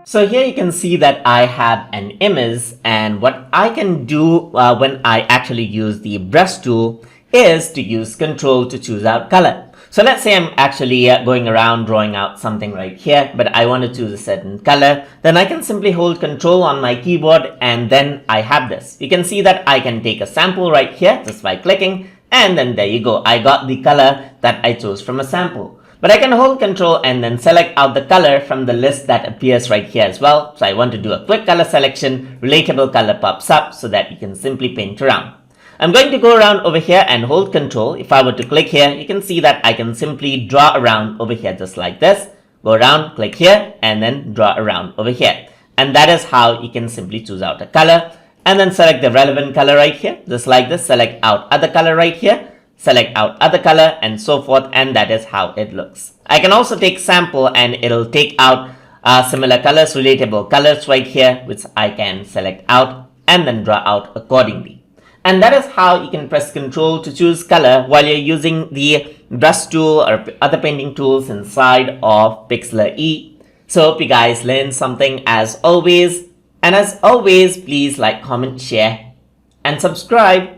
So here you can see that I have an image, and what I can do when I actually use the brush tool is to use Ctrl to choose out color. So let's say I'm actually going around drawing out something right here, but I want to choose a certain color. Then I can simply hold Ctrl on my keyboard, and then I have this. You can see that I can take a sample right here just by clicking, and then there you go. I got the color that I chose from a sample. But I can hold Ctrl and then select out the color from the list that appears right here as well. So I want to do a quick color selection, relatable color pops up so that you can simply paint around. I'm going to go around over here and hold Ctrl. If I were to click here, you can see that I can simply draw around over here just like this. Go around, click here, and then draw around over here. And that is how you can simply choose out a color. And then select the relevant color right here, just like this. Select out other color right here. Select out other color and so forth, and that is how it looks. I can also take sample and it'll take out similar colors, relatable colors right here, which I can select out and then draw out accordingly. And that is how you can press Ctrl to choose color while you're using the brush tool or other painting tools inside of Pixlr E. So hope you guys learned something as always. And as always, please like, comment, share, and subscribe.